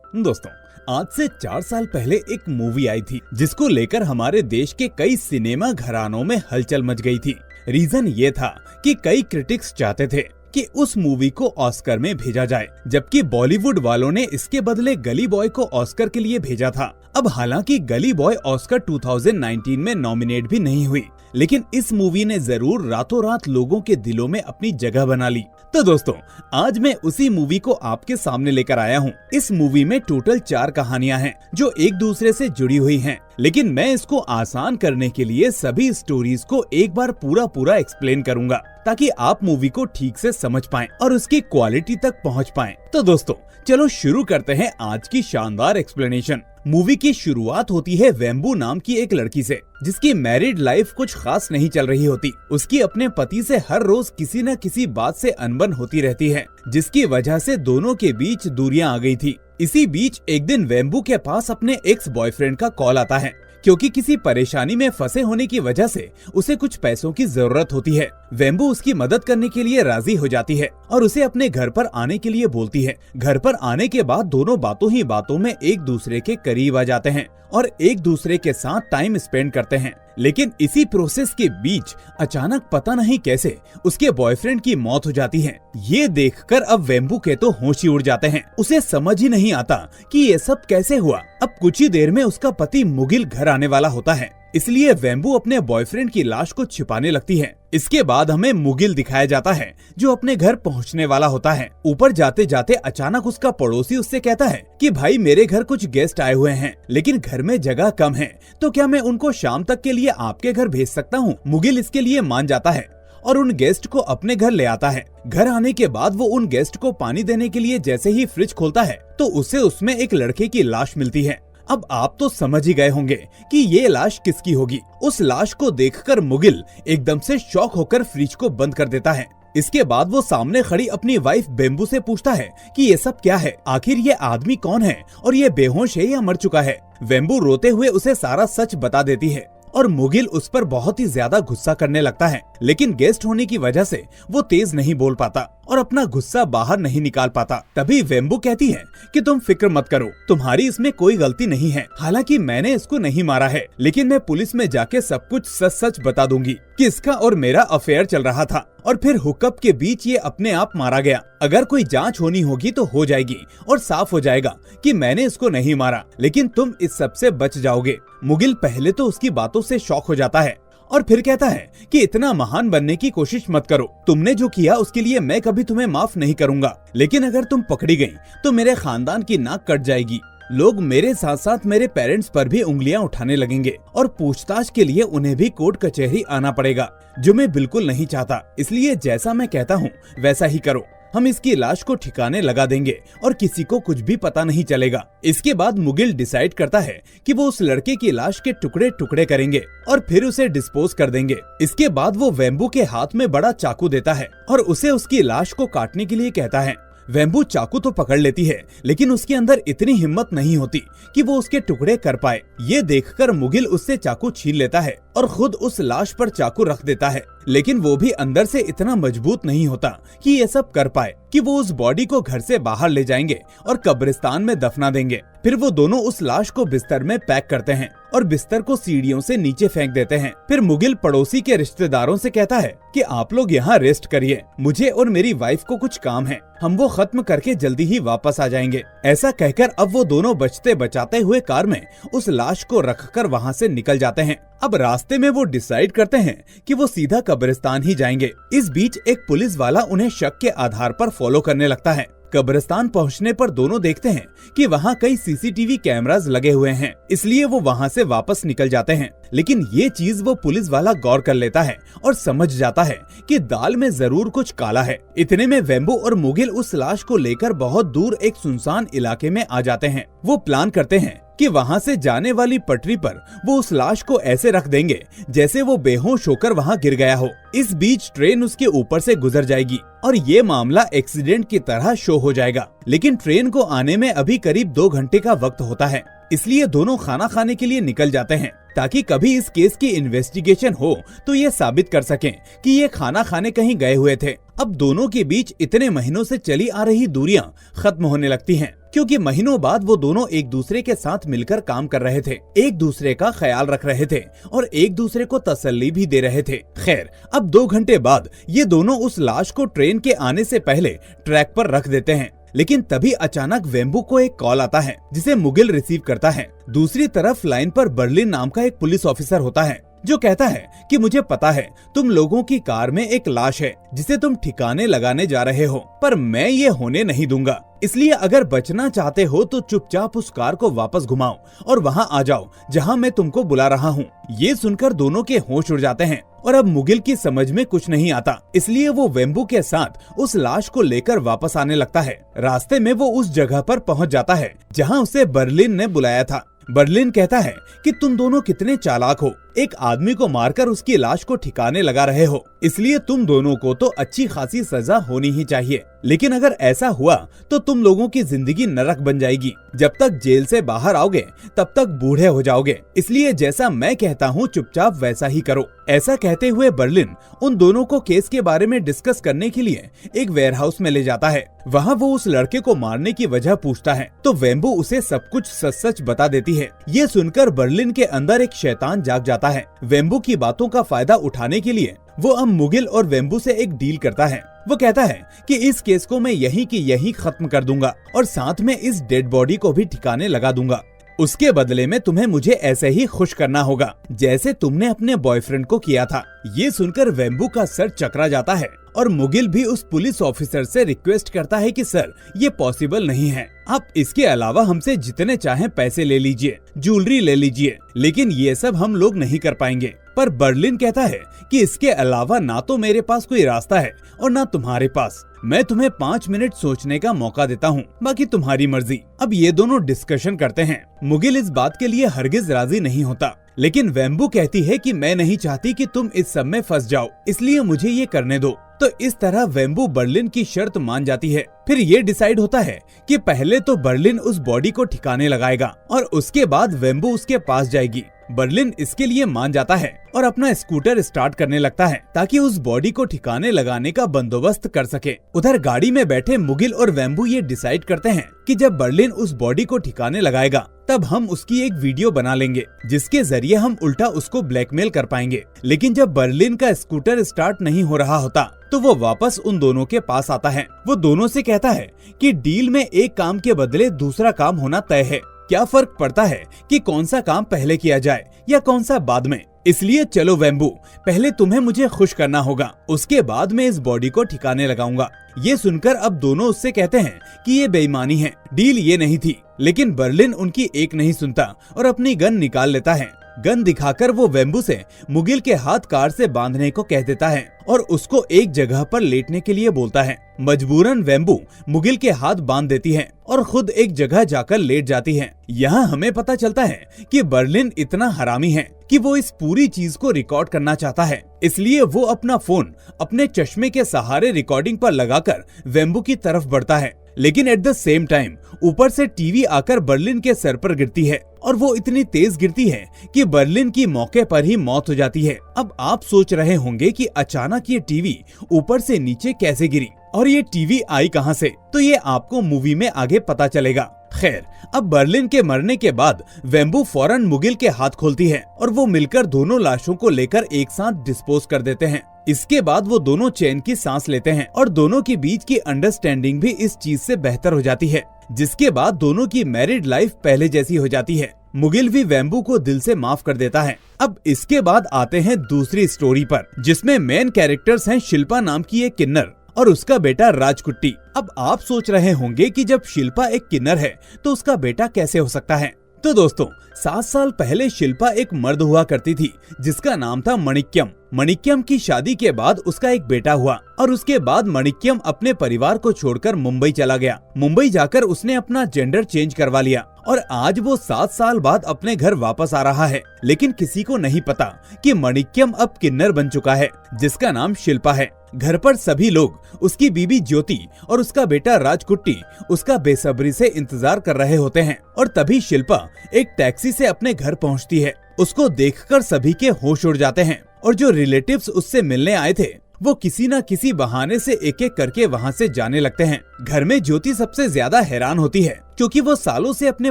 दोस्तों, आज से 4 साल पहले एक मूवी आई थी जिसको लेकर हमारे देश के कई सिनेमा घरानों में हलचल मच गई थी। रीजन ये था कि कई क्रिटिक्स चाहते थे कि उस मूवी को ऑस्कर में भेजा जाए, जबकि बॉलीवुड वालों ने इसके बदले गली बॉय को ऑस्कर के लिए भेजा था। अब हालांकि गली बॉय ऑस्कर 2019 में नॉमिनेट भी नहीं हुई, लेकिन इस मूवी ने जरूर रातों रात लोगों के दिलों में अपनी जगह बना ली। तो दोस्तों, आज मैं उसी मूवी को आपके सामने लेकर आया हूँ। इस मूवी में टोटल 4 कहानियाँ हैं जो एक दूसरे से जुड़ी हुई हैं, लेकिन मैं इसको आसान करने के लिए सभी स्टोरीज को एक बार पूरा एक्सप्लेन करूंगा ताकि आप मूवी को ठीक से समझ पाएं और उसकी क्वालिटी तक पहुंच पाएं। तो दोस्तों, चलो शुरू करते हैं आज की शानदार एक्सप्लेनेशन। मूवी की शुरुआत होती है वेम्बू नाम की एक लड़की से, जिसकी मैरिड लाइफ कुछ खास नहीं चल रही होती। उसकी अपने पति से हर रोज किसी न किसी बात से अनबन होती रहती है, जिसकी वजह से दोनों के बीच दूरियां आ गई थी। इसी बीच एक दिन वेम्बू के पास अपने एक्स बॉयफ्रेंड का कॉल आता है, क्योंकि किसी परेशानी में फंसे होने की वजह से उसे कुछ पैसों की जरूरत होती है। वेम्बू उसकी मदद करने के लिए राजी हो जाती है और उसे अपने घर पर आने के लिए बोलती है। घर पर आने के बाद दोनों बातों ही बातों में एक दूसरे के करीब आ जाते हैं और एक दूसरे के साथ टाइम स्पेंड करते हैं। लेकिन इसी प्रोसेस के बीच अचानक पता नहीं कैसे उसके बॉयफ्रेंड की मौत हो जाती है। ये देखकर अब वेम्बू के तो होश ही उड़ जाते हैं। उसे समझ ही नहीं आता कि ये सब कैसे हुआ। अब कुछ ही देर में उसका पति मुगिल घर आने वाला होता है, इसलिए वेम्बू अपने बॉयफ्रेंड की लाश को छिपाने लगती है। इसके बाद हमें मुगिल दिखाया जाता है जो अपने घर पहुंचने वाला होता है। ऊपर जाते जाते अचानक उसका पड़ोसी उससे कहता है कि भाई, मेरे घर कुछ गेस्ट आए हुए हैं, लेकिन घर में जगह कम है, तो क्या मैं उनको शाम तक के लिए आपके घर भेज सकता हूँ? मुगिल इसके लिए मान जाता है और उन गेस्ट को अपने घर ले आता है। घर आने के बाद वो उन गेस्ट को पानी देने के लिए जैसे ही फ्रिज खोलता है तो उसे उसमें एक लड़के की लाश मिलती है। अब आप तो समझ ही गए होंगे कि ये लाश किसकी होगी। उस लाश को देखकर मुगिल एकदम से शॉक होकर फ्रिज को बंद कर देता है। इसके बाद वो सामने खड़ी अपनी वाइफ बेम्बू से पूछता है कि ये सब क्या है, आखिर ये आदमी कौन है और ये बेहोश है या मर चुका है। वेम्बू रोते हुए उसे सारा सच बता देती है और मुगिल उस पर बहुत ही ज्यादा गुस्सा करने लगता है, लेकिन गेस्ट होने की वजह से वो तेज नहीं बोल पाता और अपना गुस्सा बाहर नहीं निकाल पाता। तभी वेम्बू कहती है कि तुम फिक्र मत करो, तुम्हारी इसमें कोई गलती नहीं है। हालांकि मैंने इसको नहीं मारा है, लेकिन मैं पुलिस में जाके सब कुछ सच सच बता दूंगी कि इसका और मेरा अफेयर चल रहा था और फिर हुकअप के बीच ये अपने आप मारा गया। अगर कोई जांच होनी होगी तो हो जाएगी और साफ हो जाएगा कि मैंने इसको नहीं मारा, लेकिन तुम इस सब से बच जाओगे। मुगिल पहले तो उसकी बातों से शॉक हो जाता है और फिर कहता है कि इतना महान बनने की कोशिश मत करो। तुमने जो किया उसके लिए मैं कभी तुम्हें माफ नहीं करूंगा, लेकिन अगर तुम पकड़ी गई तो मेरे खानदान की नाक कट जाएगी। लोग मेरे साथ साथ मेरे पेरेंट्स पर भी उंगलियां उठाने लगेंगे और पूछताछ के लिए उन्हें भी कोर्ट कचहरी आना पड़ेगा, जो मैं बिल्कुल नहीं चाहता। इसलिए जैसा मैं कहता हूँ वैसा ही करो। हम इसकी लाश को ठिकाने लगा देंगे और किसी को कुछ भी पता नहीं चलेगा। इसके बाद मुगिल डिसाइड करता है कि वो उस लड़के की लाश के टुकड़े टुकड़े करेंगे और फिर उसे डिस्पोज कर देंगे। इसके बाद वो वेम्बू के हाथ में बड़ा चाकू देता है और उसे उसकी लाश को काटने के लिए कहता है। वेम्बू चाकू तो पकड़ लेती है, लेकिन उसके अंदर इतनी हिम्मत नहीं होती कि वो उसके टुकड़े कर पाए। ये देखकर मुगिल उससे चाकू छीन लेता है और खुद उस लाश पर चाकू रख देता है, लेकिन वो भी अंदर से इतना मजबूत नहीं होता कि ये सब कर पाए कि वो उस बॉडी को घर से बाहर ले जाएंगे और कब्रिस्तान में दफना देंगे। फिर वो दोनों उस लाश को बिस्तर में पैक करते हैं और बिस्तर को सीढ़ियों से नीचे फेंक देते हैं। फिर मुगिल पड़ोसी के रिश्तेदारों से कहता है कि आप लोग यहाँ रेस्ट करिए, मुझे और मेरी वाइफ को कुछ काम है, हम वो खत्म करके जल्दी ही वापस आ जाएंगे। ऐसा कहकर अब वो दोनों बचते बचाते हुए कार में उस लाश को रखकर वहाँ से निकल जाते हैं। अब रास्ते में वो डिसाइड करते हैं कि वो सीधा कब्रिस्तान ही जाएंगे। इस बीच एक पुलिस वाला उन्हें शक के आधार पर फॉलो करने लगता है। कब्रिस्तान पहुंचने पर दोनों देखते हैं कि वहाँ कई सीसीटीवी कैमरास लगे हुए हैं, इसलिए वो वहाँ से वापस निकल जाते हैं। लेकिन ये चीज वो पुलिस वाला गौर कर लेता है और समझ जाता है कि दाल में जरूर कुछ काला है। इतने में वेम्बू और मुगिल उस लाश को लेकर बहुत दूर एक सुनसान इलाके में आ जाते हैं। वो प्लान करते हैं कि वहाँ से जाने वाली पटरी पर वो उस लाश को ऐसे रख देंगे जैसे वो बेहोश होकर वहाँ गिर गया हो। इस बीच ट्रेन उसके ऊपर से गुजर जाएगी और ये मामला एक्सीडेंट की तरह शो हो जाएगा। लेकिन ट्रेन को आने में अभी करीब 2 घंटे का वक्त होता है, इसलिए दोनों खाना खाने के लिए निकल जाते हैं ताकि कभी इस केस की इन्वेस्टिगेशन हो तो ये साबित कर सकें कि ये खाना खाने कहीं गए हुए थे। अब दोनों के बीच इतने महीनों से चली आ रही दूरियां खत्म होने लगती हैं क्योंकि महीनों बाद वो दोनों एक दूसरे के साथ मिलकर काम कर रहे थे, एक दूसरे का ख्याल रख रहे थे और एक दूसरे को तसल्ली भी दे रहे थे। खैर, अब 2 घंटे बाद ये दोनों उस लाश को ट्रेन के आने से पहले ट्रैक पर रख देते हैं। लेकिन तभी अचानक वेम्बू को एक कॉल आता है जिसे मुगिल रिसीव करता है। दूसरी तरफ लाइन पर बर्लिन नाम का एक पुलिस ऑफिसर होता है जो कहता है कि मुझे पता है तुम लोगों की कार में एक लाश है जिसे तुम ठिकाने लगाने जा रहे हो, पर मैं ये होने नहीं दूंगा। इसलिए अगर बचना चाहते हो तो चुपचाप उस कार को वापस घुमाओ और वहाँ आ जाओ जहाँ मैं तुमको बुला रहा हूँ। ये सुनकर दोनों के होश उड़ जाते हैं और अब मुगिल की समझ में कुछ नहीं आता, इसलिए वो वेम्बू के साथ उस लाश को लेकर वापस आने लगता है। रास्ते में वो उस जगह पर पहुँच जाता है जहाँ उसे बर्लिन ने बुलाया था। बर्लिन कहता है कि तुम दोनों कितने चालाक हो, एक आदमी को मारकर उसकी लाश को ठिकाने लगा रहे हो, इसलिए तुम दोनों को तो अच्छी खासी सजा होनी ही चाहिए। लेकिन अगर ऐसा हुआ तो तुम लोगों की जिंदगी नरक बन जाएगी। जब तक जेल से बाहर आओगे तब तक बूढ़े हो जाओगे, इसलिए जैसा मैं कहता हूँ चुपचाप वैसा ही करो। ऐसा कहते हुए बर्लिन उन दोनों को केस के बारे में डिस्कस करने के लिए एक वेयरहाउस में ले जाता है। वहाँ वो उस लड़के को मारने की वजह पूछता है तो वेम्बू उसे सब कुछ सच सच बता देती है। ये सुनकर बर्लिन के अंदर एक शैतान जाग जाता है। वेम्बू की बातों का फायदा उठाने के लिए वो अब मुगिल और वेम्बू से एक डील करता है। वो कहता है कि इस केस को मैं यहीं की यहीं खत्म कर दूंगा और साथ में इस डेड बॉडी को भी ठिकाने लगा दूंगा। उसके बदले में तुम्हें मुझे ऐसे ही खुश करना होगा जैसे तुमने अपने बॉयफ्रेंड को किया था। ये सुनकर वेम्बू का सर चकरा जाता है और मुगिल भी उस पुलिस ऑफिसर से रिक्वेस्ट करता है कि सर ये पॉसिबल नहीं है, आप इसके अलावा हमसे जितने चाहें पैसे ले लीजिए, ज्वेलरी ले लीजिए, लेकिन ये सब हम लोग नहीं कर पाएंगे। पर बर्लिन कहता है कि इसके अलावा ना तो मेरे पास कोई रास्ता है और ना तुम्हारे पास। मैं तुम्हें 5 मिनट सोचने का मौका देता हूँ, बाकी तुम्हारी मर्जी। अब ये दोनों डिस्कशन करते हैं। मुगिल इस बात के लिए हरगिज राजी नहीं होता, लेकिन वेम्बू कहती है कि मैं नहीं चाहती कि तुम इस सब में फंस जाओ, इसलिए मुझे ये करने दो। तो इस तरह वेम्बू बर्लिन की शर्त मान जाती है। फिर ये डिसाइड होता है कि पहले तो बर्लिन उस बॉडी को ठिकाने लगाएगा और उसके बाद वेम्बू उसके पास जाएगी। बर्लिन इसके लिए मान जाता है और अपना स्कूटर स्टार्ट करने लगता है ताकि उस बॉडी को ठिकाने लगाने का बंदोबस्त कर सके। उधर गाड़ी में बैठे मुगिल और वेम्बू ये डिसाइड करते हैं कि जब बर्लिन उस बॉडी को ठिकाने लगाएगा तब हम उसकी एक वीडियो बना लेंगे जिसके जरिए हम उल्टा उसको ब्लैकमेल कर पाएंगे। लेकिन जब बर्लिन का स्कूटर स्टार्ट नहीं हो रहा होता तो वो वापस उन दोनों के पास आता है। वो दोनों से कहता है कि डील में एक काम के बदले दूसरा काम होना तय है, क्या फर्क पड़ता है कि कौन सा काम पहले किया जाए या कौन सा बाद में। इसलिए चलो वेम्बू, पहले तुम्हें मुझे खुश करना होगा, उसके बाद मैं इस बॉडी को ठिकाने लगाऊंगा। ये सुनकर अब दोनों उससे कहते हैं कि ये बेईमानी है, डील ये नहीं थी। लेकिन बर्लिन उनकी एक नहीं सुनता और अपनी गन निकाल लेता है। गन दिखाकर वो वेम्बू से मुगिल के हाथ कार से बांधने को कह देता है और उसको एक जगह पर लेटने के लिए बोलता है। मजबूरन वेम्बू मुगिल के हाथ बांध देती है और खुद एक जगह जाकर लेट जाती है। यहाँ हमें पता चलता है कि बर्लिन इतना हरामी है कि वो इस पूरी चीज को रिकॉर्ड करना चाहता है, इसलिए वो अपना फोन अपने चश्मे के सहारे रिकॉर्डिंग पर लगाकर वेम्बू की तरफ बढ़ता है। लेकिन एट द सेम टाइम ऊपर से टीवी आकर बर्लिन के सर पर गिरती है और वो इतनी तेज गिरती है कि बर्लिन की मौके पर ही मौत हो जाती है। अब आप सोच रहे होंगे कि अचानक ये टीवी ऊपर से नीचे कैसे गिरी और ये टीवी आई कहां से, तो ये आपको मूवी में आगे पता चलेगा। खैर, अब बर्लिन के मरने के बाद वेम्बू फौरन मुगिल के हाथ खोलती है और वो मिलकर दोनों लाशों को लेकर एक साथ डिस्पोज कर देते हैं। इसके बाद वो दोनों चैन की सांस लेते हैं और दोनों के बीच की अंडरस्टैंडिंग भी इस चीज से बेहतर हो जाती है, जिसके बाद दोनों की मैरिड लाइफ पहले जैसी हो जाती है। मुगिल भी वेम्बू को दिल से माफ कर देता है। अब इसके बाद आते हैं दूसरी स्टोरी पर, जिसमें मेन कैरेक्टर्स हैं शिल्पा नाम की एक किन्नर और उसका बेटा राजकुट्टी। अब आप सोच रहे होंगे कि जब शिल्पा एक किन्नर है तो उसका बेटा कैसे हो सकता है। तो दोस्तों, 7 साल पहले शिल्पा एक मर्द हुआ करती थी जिसका नाम था मणिक्यम। मणिक्यम की शादी के बाद उसका एक बेटा हुआ और उसके बाद मणिक्यम अपने परिवार को छोड़कर मुंबई चला गया। मुंबई जाकर उसने अपना जेंडर चेंज करवा लिया और आज वो 7 साल बाद अपने घर वापस आ रहा है। लेकिन किसी को नहीं पता कि मणिक्यम अब किन्नर बन चुका है जिसका नाम शिल्पा है। घर पर सभी लोग उसकी बीबी ज्योति और उसका बेटा राजकुट्टी उसका बेसब्री से इंतजार कर रहे होते हैं और तभी शिल्पा एक टैक्सी से अपने घर पहुंचती है। उसको देखकर सभी के होश उड़ जाते हैं और जो रिलेटिव्स उससे मिलने आए थे वो किसी न किसी बहाने से एक एक करके वहाँ से जाने लगते हैं। घर में ज्योति सबसे ज्यादा हैरान होती है क्योंकि वो सालों से अपने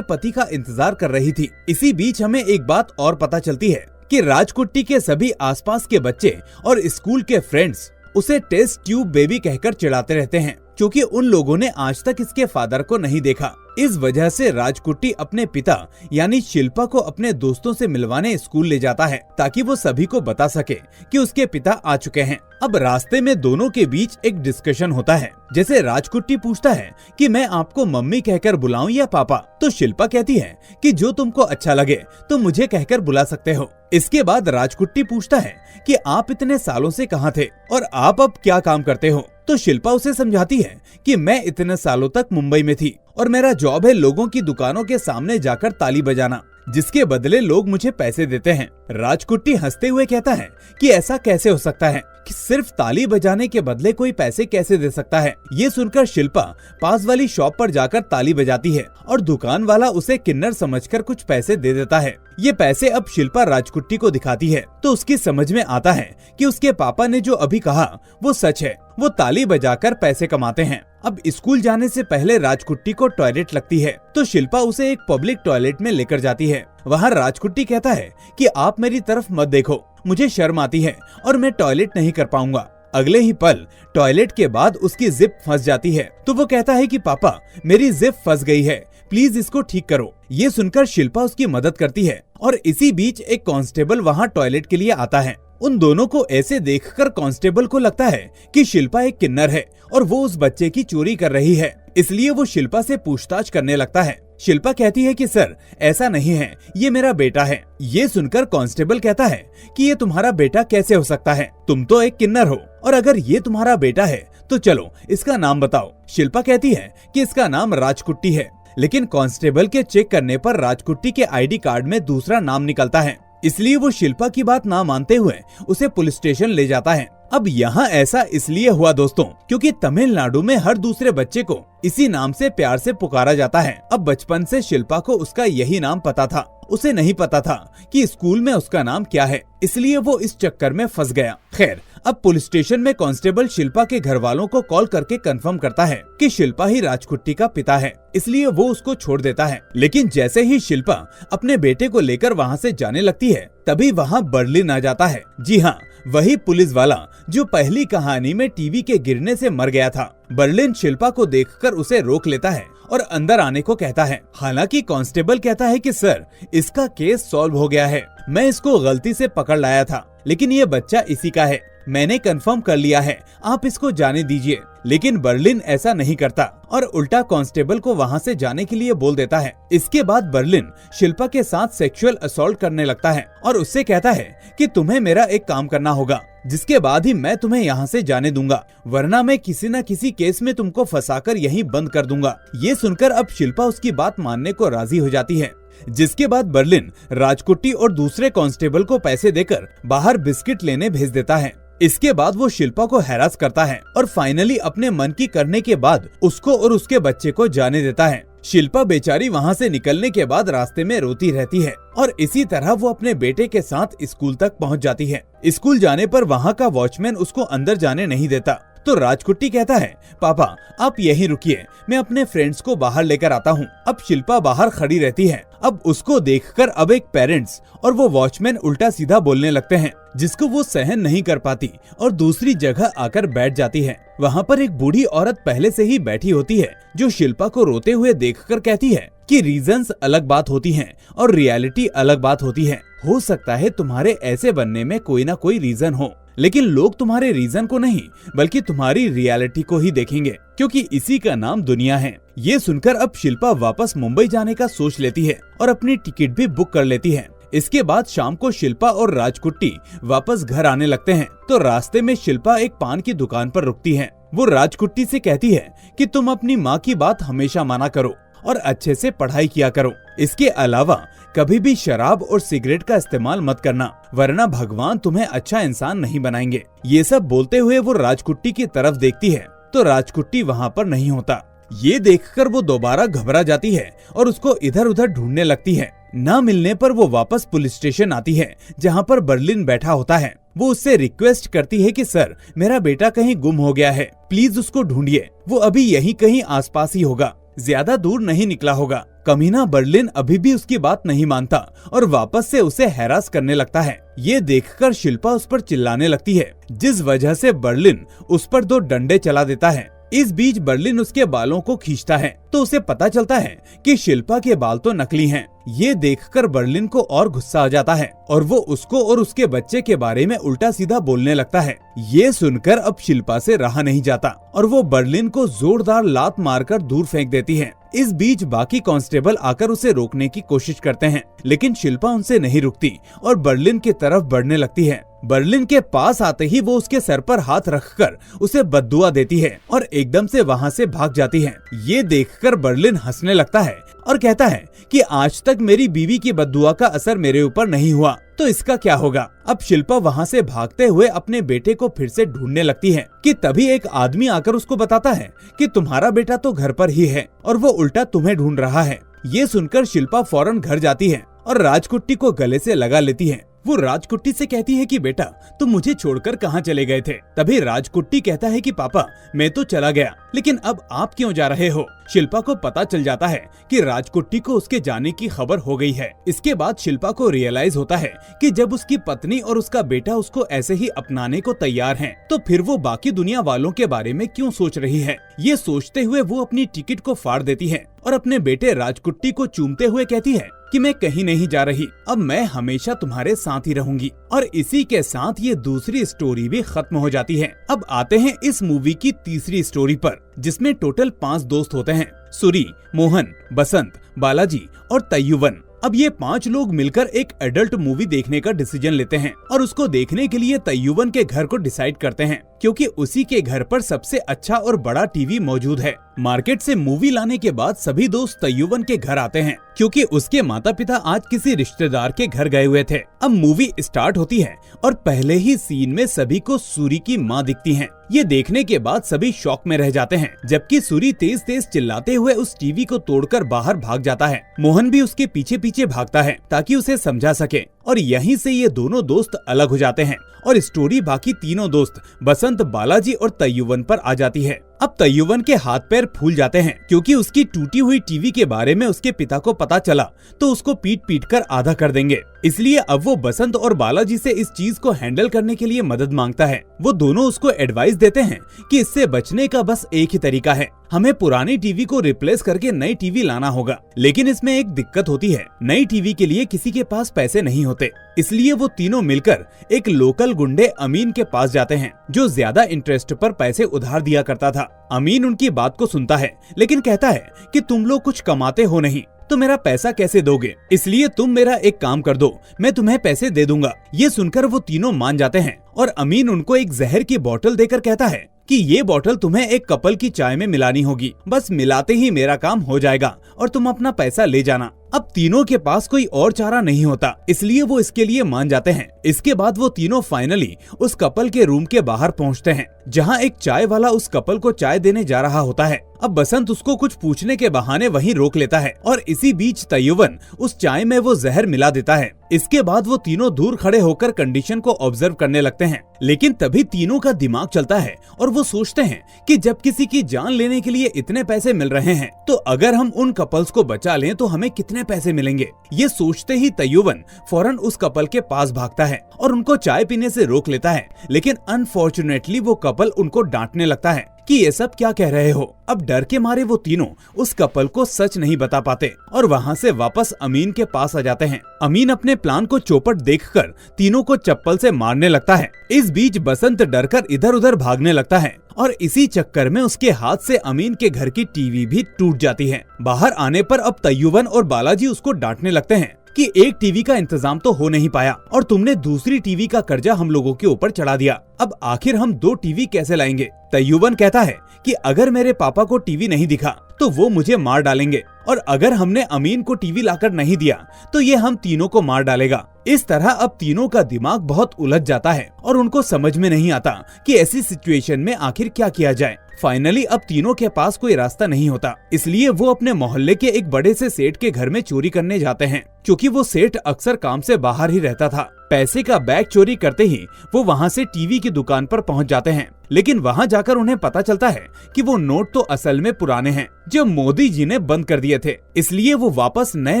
पति का इंतजार कर रही थी। इसी बीच हमें एक बात और पता चलती है कि राजकुट्टी के सभी आसपास के बच्चे और स्कूल के फ्रेंड्स उसे टेस्ट ट्यूब बेबी कहकर चिढ़ाते रहते हैं क्योंकि उन लोगों ने आज तक इसके फादर को नहीं देखा। इस वजह से राजकुट्टी अपने पिता यानी शिल्पा को अपने दोस्तों से मिलवाने स्कूल ले जाता है ताकि वो सभी को बता सके कि उसके पिता आ चुके हैं। अब रास्ते में दोनों के बीच एक डिस्कशन होता है। जैसे राजकुट्टी पूछता है कि मैं आपको मम्मी कहकर बुलाऊं या पापा, तो शिल्पा कहती है कि जो तुमको अच्छा लगे तो मुझे कहकर बुला सकते हो। इसके बाद राजकुट्टी पूछता है कि आप इतने सालों से कहाँ थे और आप अब क्या काम करते हो, तो शिल्पा उसे समझाती है कि मैं इतने सालों तक मुंबई में थी और मेरा जॉब है लोगों की दुकानों के सामने जाकर ताली बजाना, जिसके बदले लोग मुझे पैसे देते हैं। राजकुट्टी हंसते हुए कहता है कि ऐसा कैसे हो सकता है कि सिर्फ ताली बजाने के बदले कोई पैसे कैसे दे सकता है। ये सुनकर शिल्पा पास वाली शॉप पर जाकर ताली बजाती है और दुकान वाला उसे किन्नर समझकर कुछ पैसे दे देता है। ये पैसे अब शिल्पा राजकुट्टी को दिखाती है तो उसकी समझ में आता है कि उसके पापा ने जो अभी कहा वो सच है, वो ताली बजाकर पैसे कमाते हैं। अब स्कूल जाने से पहले राजकुट्टी को टॉयलेट लगती है तो शिल्पा उसे एक पब्लिक टॉयलेट में लेकर जाती है। वहाँ राजकुट्टी कहता है कि आप मेरी तरफ मत देखो, मुझे शर्म आती है और मैं टॉयलेट नहीं कर पाऊंगा। अगले ही पल टॉयलेट के बाद उसकी जिप फंस जाती है तो वो कहता है कि पापा मेरी जिप फंस गई है, प्लीज इसको ठीक करो। ये सुनकर शिल्पा उसकी मदद करती है और इसी बीच एक कांस्टेबल वहाँ टॉयलेट के लिए आता है। उन दोनों को ऐसे देखकर कांस्टेबल को लगता है कि शिल्पा एक किन्नर है और वो उस बच्चे की चोरी कर रही है, इसलिए वो शिल्पा से पूछताछ करने लगता है। शिल्पा कहती है कि सर ऐसा नहीं है, ये मेरा बेटा है। ये सुनकर कांस्टेबल कहता है कि ये तुम्हारा बेटा कैसे हो सकता है, तुम तो एक किन्नर हो, और अगर ये तुम्हारा बेटा है तो चलो इसका नाम बताओ। शिल्पा कहती है कि इसका नाम राजकुट्टी है, लेकिन कांस्टेबल के चेक करने पर राजकुट्टी के आईडी कार्ड में दूसरा नाम निकलता है, इसलिए वो शिल्पा की बात ना मानते हुए उसे पुलिस स्टेशन ले जाता है। अब यहाँ ऐसा इसलिए हुआ दोस्तों क्योंकि तमिलनाडु में हर दूसरे बच्चे को इसी नाम से प्यार से पुकारा जाता है। अब बचपन से शिल्पा को उसका यही नाम पता था, उसे नहीं पता था कि स्कूल में उसका नाम क्या है, इसलिए वो इस चक्कर में फंस गया। खैर अब पुलिस स्टेशन में कांस्टेबल शिल्पा के घर वालों को कॉल करके कंफर्म करता है कि शिल्पा ही राजकुट्टी का पिता है, इसलिए वो उसको छोड़ देता है। लेकिन जैसे ही शिल्पा अपने बेटे को लेकर वहाँ से जाने लगती है तभी वहाँ बर्लिन आ जाता है। जी हाँ, वही पुलिस वाला जो पहली कहानी में टीवी के गिरने से मर गया था। बर्लिन शिल्पा को देखकर उसे रोक लेता है और अंदर आने को कहता है। हालांकि कांस्टेबल कहता है कि सर इसका केस सॉल्व हो गया है, मैं इसको गलती से पकड़ लाया था, लेकिन ये बच्चा इसी का है, मैंने कंफर्म कर लिया है, आप इसको जाने दीजिए। लेकिन बर्लिन ऐसा नहीं करता और उल्टा कांस्टेबल को वहाँ से जाने के लिए बोल देता है। इसके बाद बर्लिन शिल्पा के साथ सेक्सुअल असॉल्ट करने लगता है और उससे कहता है कि तुम्हें मेरा एक काम करना होगा, जिसके बाद ही मैं तुम्हें यहाँ से जाने दूंगा, वरना मैं किसी न किसी केस में तुमको फंसाकर यहीं बंद कर दूंगा। ये सुनकर अब शिल्पा उसकी बात मानने को राजी हो जाती है, जिसके बाद बर्लिन राजकुट्टी और दूसरे कांस्टेबल को पैसे देकर बाहर बिस्किट लेने भेज देता है। इसके बाद वो शिल्पा को हैरास करता है और फाइनली अपने मन की करने के बाद उसको और उसके बच्चे को जाने देता है। शिल्पा बेचारी वहाँ से निकलने के बाद रास्ते में रोती रहती है और इसी तरह वो अपने बेटे के साथ स्कूल तक पहुँच जाती है। स्कूल जाने पर वहाँ का वॉचमैन उसको अंदर जाने नहीं देता तो राजकुट्टी कहता है, पापा आप यहीं रुकिए, मैं अपने फ्रेंड्स को बाहर लेकर आता हूँ। अब शिल्पा बाहर खड़ी रहती है। अब उसको देखकर अब एक पेरेंट्स और वो वॉचमैन उल्टा सीधा बोलने लगते हैं, जिसको वो सहन नहीं कर पाती और दूसरी जगह आकर बैठ जाती है। वहाँ पर एक बूढ़ी औरत पहले से ही बैठी होती है, जो शिल्पा को रोते हुए देखकर कहती है कि रीजंस अलग बात होती हैं और रियलिटी अलग बात होती है। हो सकता है तुम्हारे ऐसे बनने में कोई ना कोई रीजन हो, लेकिन लोग तुम्हारे रीजन को नहीं बल्कि तुम्हारी रियलिटी को ही देखेंगे, क्योंकि इसी का नाम दुनिया है। ये सुनकर अब शिल्पा वापस मुंबई जाने का सोच लेती है और अपनी टिकट भी बुक कर लेती है। इसके बाद शाम को शिल्पा और राजकुट्टी वापस घर आने लगते हैं तो रास्ते में शिल्पा एक पान की दुकान पर रुकती है। वो राजकुट्टी से कहती है कि तुम अपनी माँ की बात हमेशा माना करो और अच्छे से पढ़ाई किया करो। इसके अलावा कभी भी शराब और सिगरेट का इस्तेमाल मत करना, वरना भगवान तुम्हें अच्छा इंसान नहीं बनाएंगे। ये सब बोलते हुए वो राजकुट्टी की तरफ देखती है तो राजकुट्टी वहाँ पर नहीं होता। ये देखकर वो दोबारा घबरा जाती है और उसको इधर उधर ढूंढने लगती है। न मिलने पर वो वापस पुलिस स्टेशन आती है जहाँ पर बर्लिन बैठा होता है। वो उससे रिक्वेस्ट करती है कि सर, मेरा बेटा कहीं गुम हो गया है, प्लीज उसको ढूंढिए, वो अभी यहीं कहीं आसपास ही होगा, ज्यादा दूर नहीं निकला होगा। कमीना बर्लिन अभी भी उसकी बात नहीं मानता और वापस से उसे हैरास करने लगता है। ये देखकर शिल्पा उस पर चिल्लाने लगती है, जिस वजह से बर्लिन उस पर 2 डंडे चला देता है। इस बीच बर्लिन उसके बालों को खींचता है तो उसे पता चलता है कि शिल्पा के बाल तो नकली हैं। ये देखकर बर्लिन को और गुस्सा आ जाता है और वो उसको और उसके बच्चे के बारे में उल्टा सीधा बोलने लगता है। ये सुनकर अब शिल्पा से रहा नहीं जाता और वो बर्लिन को जोरदार लात मारकर दूर फेंक देती है। इस बीच बाकी कांस्टेबल आकर उसे रोकने की कोशिश करते हैं, लेकिन शिल्पा उनसे नहीं रुकती और बर्लिन की तरफ बढ़ने लगती है। बर्लिन के पास आते ही वो उसके सर पर हाथ रखकर उसे बद्दुआ देती है और एकदम से वहाँ से भाग जाती है। ये देखकर बर्लिन हंसने लगता है और कहता है कि आज तक मेरी बीवी की बद्दुआ का असर मेरे ऊपर नहीं हुआ, तो इसका क्या होगा। अब शिल्पा वहाँ से भागते हुए अपने बेटे को फिर से ढूंढने लगती है कि तभी एक आदमी आकर उसको बताता है कि तुम्हारा बेटा तो घर पर ही है और वो उल्टा तुम्हें ढूंढ रहा है। ये सुनकर शिल्पा फौरन घर जाती है और राजकुट्टी को गले से लगा लेती है। वो राजकुट्टी से कहती है कि बेटा, तुम मुझे छोड़कर कहाँ चले गए थे। तभी राजकुट्टी कहता है कि पापा, मैं तो चला गया, लेकिन अब आप क्यों जा रहे हो। शिल्पा को पता चल जाता है कि राजकुट्टी को उसके जाने की खबर हो गई है। इसके बाद शिल्पा को रियलाइज होता है कि जब उसकी पत्नी और उसका बेटा उसको ऐसे ही अपनाने को तैयार हैं, तो फिर वो बाकी दुनिया वालों के बारे में क्यों सोच रही है। ये सोचते हुए वो अपनी टिकट को फाड़ देती है और अपने बेटे राजकुट्टी को चूमते हुए कहती है कि मैं कहीं नहीं जा रही, अब मैं हमेशा तुम्हारे साथ ही रहूंगी। और इसी के साथ ये दूसरी स्टोरी भी खत्म हो जाती है। अब आते हैं इस मूवी की तीसरी स्टोरी पर, जिसमें टोटल 5 दोस्त होते हैं, सूरी, मोहन, बसंत, बालाजी और तय्युवन। अब ये 5 लोग मिलकर एक एडल्ट मूवी देखने का डिसीजन लेते हैं और उसको देखने के लिए तय्युवन के घर को डिसाइड करते हैं, क्योंकि उसी के घर पर सबसे अच्छा और बड़ा टीवी मौजूद है। मार्केट से मूवी लाने के बाद सभी दोस्त तय्युवन के घर आते हैं, क्योंकि उसके माता पिता आज किसी रिश्तेदार के घर गए हुए थे। अब मूवी स्टार्ट होती है और पहले ही सीन में सभी को सूरी की माँ दिखती है। ये देखने के बाद सभी शॉक में रह जाते हैं, जबकि सूरी तेज तेज चिल्लाते हुए उस टीवी को तोड़कर बाहर भाग जाता है। मोहन भी उसके पीछे पीछे भागता है ताकि उसे समझा सके और यहीं से ये दोनों दोस्त अलग हो जाते हैं और स्टोरी बाकी तीनों दोस्त बसंत, बालाजी और तय्युवन पर आ जाती है। अब तय्युवन के हाथ पैर फूल जाते हैं, क्योंकि उसकी टूटी हुई टीवी के बारे में उसके पिता को पता चला तो उसको पीट पीट कर आधा कर देंगे। इसलिए अब वो बसंत और बालाजी से इस चीज को हैंडल करने के लिए मदद मांगता है। वो दोनों उसको एडवाइस देते हैं कि इससे बचने का बस एक ही तरीका है, हमें पुरानी टीवी को रिप्लेस करके नई टीवी लाना होगा। लेकिन इसमें एक दिक्कत होती है, नई टीवी के लिए किसी के पास पैसे नहीं होते। इसलिए वो तीनों मिलकर एक लोकल गुंडे अमीन के पास जाते हैं, जो ज्यादा इंटरेस्ट पर पैसे उधार दिया करता था। अमीन उनकी बात को सुनता है, लेकिन कहता है कि तुम लोग कुछ कमाते हो नहीं, तो मेरा पैसा कैसे दोगे, इसलिए तुम मेरा एक काम कर दो, मैं तुम्हें पैसे दे दूंगा। ये सुनकर वो तीनों मान जाते हैं और अमीन उनको एक जहर की बोतल देकर कहता है कि ये बोतल तुम्हें एक कपल की चाय में मिलानी होगी, बस मिलाते ही मेरा काम हो जाएगा और तुम अपना पैसा ले जाना। अब तीनों के पास कोई और चारा नहीं होता, इसलिए वो इसके लिए मान जाते हैं। इसके बाद वो तीनों फाइनली उस कपल के रूम के बाहर पहुंचते हैं, जहां एक चाय वाला उस कपल को चाय देने जा रहा होता है। अब बसंत उसको कुछ पूछने के बहाने वहीं रोक लेता है और इसी बीच तय्युवन उस चाय में वो जहर मिला देता है। इसके बाद वो तीनों दूर खड़े होकर कंडीशन को ऑब्जर्व करने लगते हैं, लेकिन तभी तीनों का दिमाग चलता है और वो सोचते हैं कि जब किसी की जान लेने के लिए इतने पैसे मिल रहे हैं, तो अगर हम उन कपल्स को बचा लें तो हमें कितने पैसे मिलेंगे। ये सोचते ही तय्युवन फौरन उस कपल के पास भागता है और उनको चाय पीने से रोक लेता है, लेकिन अनफॉर्चुनेटली वो कपल उनको डांटने लगता है कि ये सब क्या कह रहे हो। अब डर के मारे वो तीनों उस कपल को सच नहीं बता पाते और वहाँ से वापस अमीन के पास आ जाते हैं। अमीन अपने प्लान को चौपट देखकर तीनों को चप्पल से मारने लगता है। इस बीच बसंत डरकर इधर उधर भागने लगता है और इसी चक्कर में उसके हाथ से अमीन के घर की टीवी भी टूट जाती है। बाहर आने पर अब तय्युवन और बालाजी उसको डांटने लगते हैं कि एक टीवी का इंतजाम तो हो नहीं पाया और तुमने दूसरी टीवी का कर्जा हम लोगों के ऊपर चढ़ा दिया। अब आखिर हम 2 टीवी कैसे लाएंगे। तय्युवन कहता है कि अगर मेरे पापा को टीवी नहीं दिखा तो वो मुझे मार डालेंगे, और अगर हमने अमीन को टीवी लाकर नहीं दिया तो ये हम तीनों को मार डालेगा। इस तरह अब तीनों का दिमाग बहुत उलझ जाता है और उनको समझ में नहीं आता कि ऐसी सिचुएशन में आखिर क्या किया जाए। फाइनली अब तीनों के पास कोई रास्ता नहीं होता, इसलिए वो अपने मोहल्ले के एक बड़े से सेठ के घर में चोरी करने जाते हैं। क्योंकि वो सेठ अक्सर काम से बाहर ही रहता था। पैसे का बैग चोरी करते ही वो वहाँ से टीवी की दुकान पर पहुँच जाते हैं, लेकिन वहाँ जाकर उन्हें पता चलता है कि वो नोट तो असल में पुराने हैं, जो मोदी जी ने बंद कर दिए थे। इसलिए वो वापस नए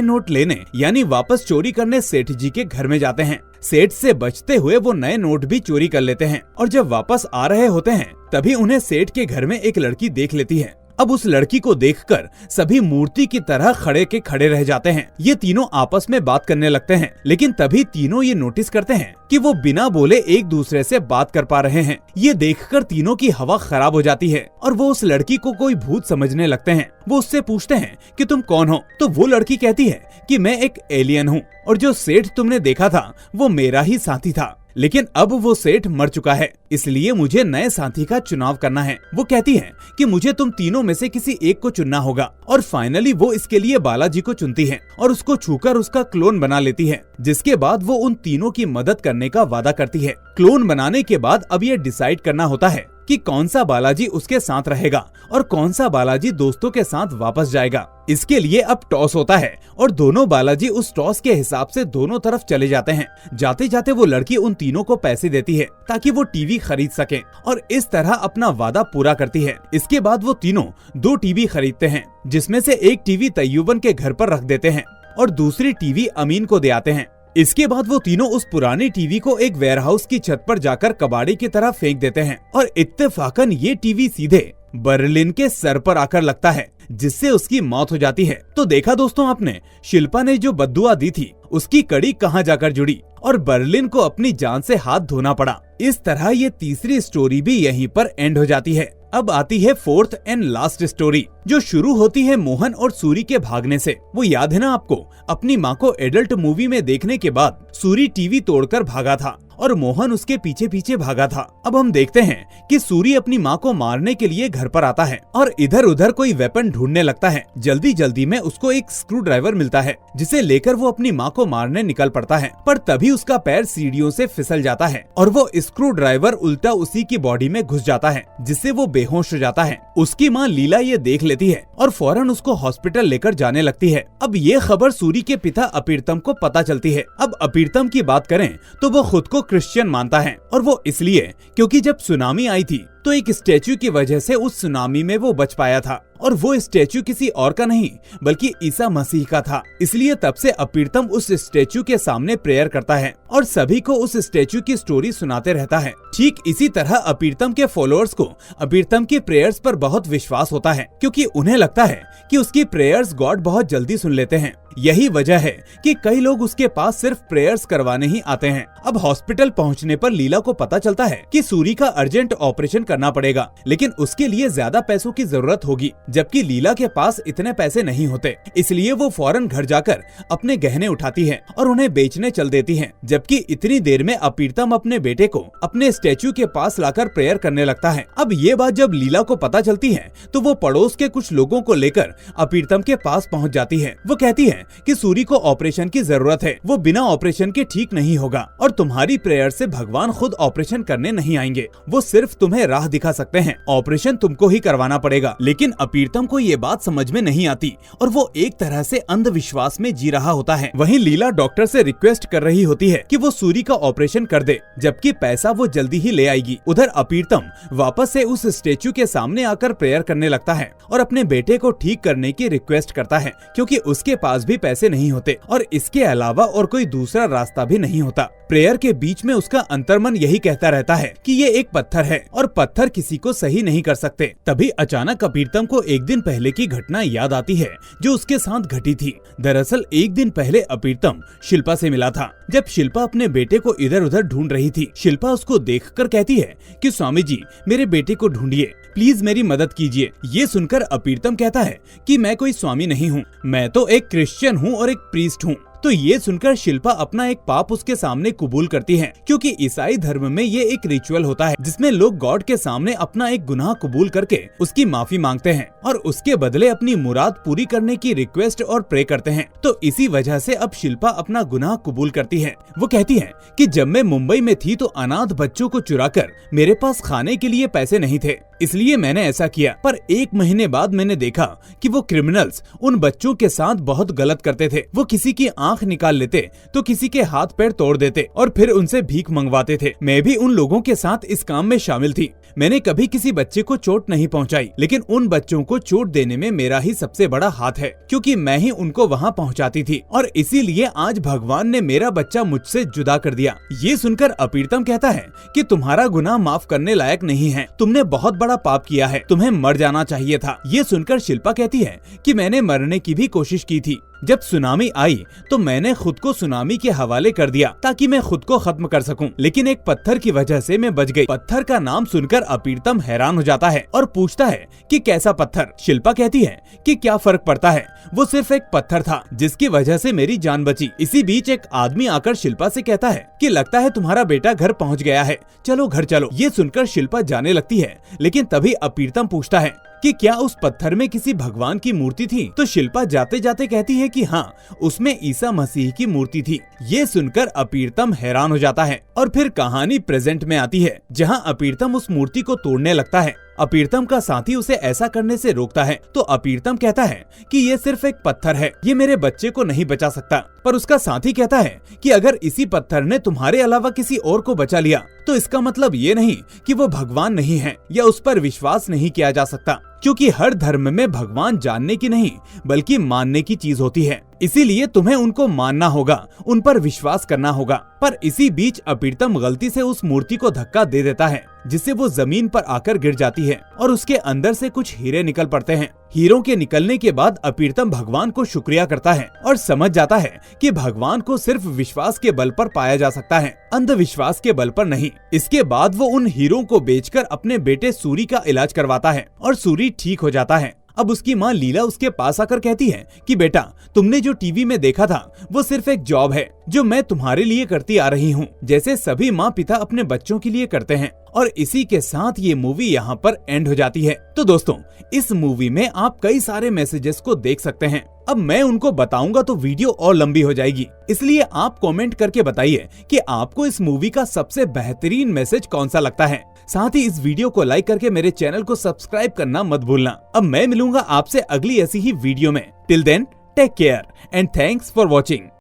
नोट लेने यानी वापस चोरी करने सेठ जी के घर में जाते हैं। सेठ से बचते हुए वो नए नोट भी चोरी कर लेते हैं और जब वापस आ रहे होते हैं तभी उन्हें सेठ के घर में एक लड़की देख लेती है। अब उस लड़की को देखकर सभी मूर्ति की तरह खड़े के खड़े रह जाते हैं। ये तीनों आपस में बात करने लगते हैं, लेकिन तभी तीनों ये नोटिस करते हैं कि वो बिना बोले एक दूसरे से बात कर पा रहे हैं। ये देखकर तीनों की हवा खराब हो जाती है और वो उस लड़की को कोई भूत समझने लगते हैं। वो उससे पूछते हैं कि तुम कौन हो, तो वो लड़की कहती है कि मैं एक एलियन हूँ और जो सेठ तुमने देखा था वो मेरा ही साथी था, लेकिन अब वो सेठ मर चुका है, इसलिए मुझे नए साथी का चुनाव करना है। वो कहती है कि मुझे तुम तीनों में से किसी एक को चुनना होगा और फाइनली वो इसके लिए बालाजी को चुनती है और उसको छूकर उसका क्लोन बना लेती है, जिसके बाद वो उन तीनों की मदद करने का वादा करती है। क्लोन बनाने के बाद अब ये डिसाइड करना होता है कि कौन सा बालाजी उसके साथ रहेगा और कौन सा बालाजी दोस्तों के साथ वापस जाएगा। इसके लिए अब टॉस होता है और दोनों बालाजी उस टॉस के हिसाब से दोनों तरफ चले जाते हैं। जाते जाते वो लड़की उन तीनों को पैसे देती है ताकि वो टीवी खरीद सके और इस तरह अपना वादा पूरा करती है। इसके बाद वो तीनों 2 टीवी खरीदते हैं, जिसमें से एक टीवी तैयूबन के घर पर रख देते हैं और दूसरी टीवी अमीन को दे आते हैं। इसके बाद वो तीनों उस पुरानी टीवी को एक वेयरहाउस की छत पर जाकर कबाड़ी की तरह फेंक देते हैं और इत्तेफाकन ये टीवी सीधे बर्लिन के सर पर आकर लगता है, जिससे उसकी मौत हो जाती है। तो देखा दोस्तों आपने, शिल्पा ने जो बद्दुआ दी थी उसकी कड़ी कहाँ जाकर जुड़ी और बर्लिन को अपनी जान से हाथ धोना पड़ा। इस तरह ये तीसरी स्टोरी भी यहीं पर एंड हो जाती है। अब आती है 4th एंड लास्ट स्टोरी, जो शुरू होती है मोहन और सूरी के भागने से। वो याद है ना आपको, अपनी माँ को एडल्ट मूवी में देखने के बाद सूरी टीवी तोड़कर भागा था और मोहन उसके पीछे पीछे भागा था। अब हम देखते हैं कि सूरी अपनी माँ को मारने के लिए घर पर आता है और इधर उधर कोई वेपन ढूंढने लगता है। जल्दी जल्दी में उसको एक स्क्रू ड्राइवर मिलता है, जिसे लेकर वो अपनी माँ को मारने निकल पड़ता है, पर तभी उसका पैर सीढ़ियों से फिसल जाता है और वो स्क्रू ड्राइवर उल्टा उसी की बॉडी में घुस जाता है, जिससे वो बेहोश हो जाता है। उसकी माँ लीला ये देख लेती है और फौरन उसको हॉस्पिटल लेकर जाने लगती है। अब ये खबर सूरी के पिता अपीरतम को पता चलती है। अब अपीरतम की बात करें तो वो खुद को क्रिश्चियन मानता है और वो इसलिए क्योंकि जब सुनामी आई थी तो एक स्टैचू की वजह से उस सुनामी में वो बच पाया था और वो स्टैचू किसी और का नहीं बल्कि ईसा मसीह का था। इसलिए तब से अपीरतम उस स्टैचू के सामने प्रेयर करता है और सभी को उस स्टैचू की स्टोरी सुनाते रहता है। ठीक इसी तरह अपीरतम के फॉलोअर्स को अपीरतम की प्रेयर्स पर बहुत विश्वास होता है, क्योंकि उन्हें लगता है कि उसकी प्रेयर्स गॉड बहुत जल्दी सुन लेते हैं। यही वजह है कि कई लोग उसके पास सिर्फ प्रेयर्स करवाने ही आते हैं। अब हॉस्पिटल पहुंचने पर लीला को पता चलता है कि सूरी का अर्जेंट ऑपरेशन करना पड़ेगा, लेकिन उसके लिए ज्यादा पैसों की जरूरत होगी, जबकि लीला के पास इतने पैसे नहीं होते। इसलिए वो फौरन घर जाकर अपने गहने उठाती है और उन्हें बेचने चल देती है। जबकि इतनी देर में अपीरतम अपने बेटे को अपने स्टैचू के पास लाकर प्रेयर करने लगता है। अब ये बात जब लीला को पता चलती है तो वो पड़ोस के कुछ लोगों को लेकर अपीरतम के पास पहुँच जाती है। वो कहती है कि सूरी को ऑपरेशन की जरूरत है, वो बिना ऑपरेशन के ठीक नहीं होगा और तुम्हारी प्रेयर से भगवान खुद ऑपरेशन करने नहीं आएंगे, वो सिर्फ तुम्हें राह दिखा सकते हैं, ऑपरेशन तुमको ही करवाना पड़ेगा। लेकिन अपीरतम को ये बात समझ में नहीं आती और वो एक तरह से अंधविश्वास में जी रहा होता है। वहीं लीला डॉक्टर से रिक्वेस्ट कर रही होती है कि वो सूरी का ऑपरेशन कर दे, जबकि पैसा वो जल्दी ही ले आएगी। उधर अपीरतम वापस से उस स्टेचू के सामने आकर प्रेयर करने लगता है और अपने बेटे को ठीक करने की रिक्वेस्ट करता है, क्योंकि उसके पास भी पैसे नहीं होते और इसके अलावा और कोई दूसरा रास्ता भी नहीं होता। प्रेयर के बीच में उसका अंतर्मन यही कहता रहता है कि ये एक पत्थर है और पत्थर किसी को सही नहीं कर सकते। तभी अचानक अपीरतम को एक दिन पहले की घटना याद आती है जो उसके साथ घटी थी। दरअसल एक दिन पहले अपीरतम शिल्पा से मिला था। जब शिल्पा अपने बेटे को इधर उधर ढूंढ रही थी, शिल्पा उसको देखकर कहती है कि स्वामी जी, मेरे बेटे को ढूंढिए, प्लीज मेरी मदद कीजिए। ये सुनकर अपीरतम कहता है कि मैं कोई स्वामी नहीं हूँ, मैं तो एक क्रिश्चियन हूँ और एक प्रीस्ट हूँ। तो ये सुनकर शिल्पा अपना एक पाप उसके सामने कबूल करती है, क्योंकि ईसाई धर्म में ये एक रिचुअल होता है जिसमें लोग गॉड के सामने अपना एक गुनाह कबूल करके उसकी माफी मांगते हैं और उसके बदले अपनी मुराद पूरी करने की रिक्वेस्ट और प्रे करते हैं। तो इसी वजह से अब शिल्पा अपना गुनाह कबूल करती है। वो कहती है कि जब मैं मुंबई में थी तो अनाथ बच्चों को चुराकर, मेरे पास खाने के लिए पैसे नहीं थे इसलिए मैंने ऐसा किया। पर 1 महीने बाद मैंने देखा कि वो क्रिमिनल्स उन बच्चों के साथ बहुत गलत करते थे। वो किसी की आंख निकाल लेते तो किसी के हाथ पैर तोड़ देते और फिर उनसे भीख मंगवाते थे। मैं भी उन लोगों के साथ इस काम में शामिल थी। मैंने कभी किसी बच्चे को चोट नहीं पहुंचाई, लेकिन उन बच्चों को चोट देने में मेरा ही सबसे बड़ा हाथ है, क्योंकि मैं ही उनको वहां पहुंचाती थी। और इसीलिए आज भगवान ने मेरा बच्चा मुझसे जुदा कर दिया। ये सुनकर अपीतम कहता है कि तुम्हारा गुनाह माफ करने लायक नहीं है, तुमने बहुत बड़ा पाप किया है, तुम्हें मर जाना चाहिए था। ये सुनकर शिल्पा कहती है कि मैंने मरने की भी कोशिश की थी। जब सुनामी आई तो मैंने खुद को सुनामी के हवाले कर दिया ताकि मैं खुद को खत्म कर सकूं, लेकिन एक पत्थर की वजह से मैं बच गई। पत्थर का नाम सुनकर अपीतम हैरान हो जाता है और पूछता है कि कैसा पत्थर। शिल्पा कहती है कि क्या फर्क पड़ता है, वो सिर्फ एक पत्थर था जिसकी वजह से मेरी जान बची। इसी बीच एक आदमी आकर शिल्पा से कहता है कि लगता है तुम्हारा बेटा घर पहुंच गया है, चलो घर चलो। ये सुनकर शिल्पा जाने लगती है, लेकिन तभी अपीतम पूछता है कि क्या उस पत्थर में किसी भगवान की मूर्ति थी। तो शिल्पा जाते जाते कहती है कि हाँ, उसमें ईसा मसीह की मूर्ति थी। ये सुनकर अपीतम हैरान हो जाता है और फिर कहानी प्रेजेंट में आती है, जहाँ अपीतम उस मूर्ति को तोड़ने लगता है। अपीतम का साथी उसे ऐसा करने से रोकता है तो अपीतम कहता है कि ये सिर्फ एक पत्थर है, ये मेरे बच्चे को नहीं बचा सकता। पर उसका साथी कहता है कि अगर इसी पत्थर ने तुम्हारे अलावा किसी और को बचा लिया तो इसका मतलब ये नहीं कि वो भगवान नहीं है या उस पर विश्वास नहीं किया जा सकता, क्योंकि हर धर्म में भगवान जानने की नहीं बल्कि मानने की चीज होती है। इसीलिए तुम्हें उनको मानना होगा, उन पर विश्वास करना होगा। पर इसी बीच अपीतम गलती से उस मूर्ति को धक्का दे देता है, जिससे वो जमीन पर आकर गिर जाती है और उसके अंदर से कुछ हीरे निकल पड़ते हैं। हीरों के निकलने के बाद अपीतम भगवान को शुक्रिया करता है और समझ जाता है कि भगवान को सिर्फ विश्वास के बल पर पाया जा सकता है, अंधविश्वास के बल पर नहीं। इसके बाद वो उन हीरों को बेचकर अपने बेटे सूरी का इलाज करवाता है और सूरी ठीक हो जाता है। अब उसकी माँ लीला उसके पास आकर कहती है कि बेटा, तुमने जो टीवी में देखा था वो सिर्फ एक जॉब है जो मैं तुम्हारे लिए करती आ रही हूँ, जैसे सभी माँ पिता अपने बच्चों के लिए करते हैं। और इसी के साथ ये मूवी यहाँ पर एंड हो जाती है। तो दोस्तों, इस मूवी में आप कई सारे मैसेजेस को देख सकते हैं। अब मैं उनको बताऊंगा तो वीडियो और लंबी हो जाएगी, इसलिए आप कमेंट करके बताइए कि आपको इस मूवी का सबसे बेहतरीन मैसेज कौन सा लगता है। साथ ही इस वीडियो को लाइक करके मेरे चैनल को सब्सक्राइब करना मत भूलना। अब मैं मिलूंगा आपसे अगली ऐसी ही वीडियो में। Till then, take care and thanks for watching.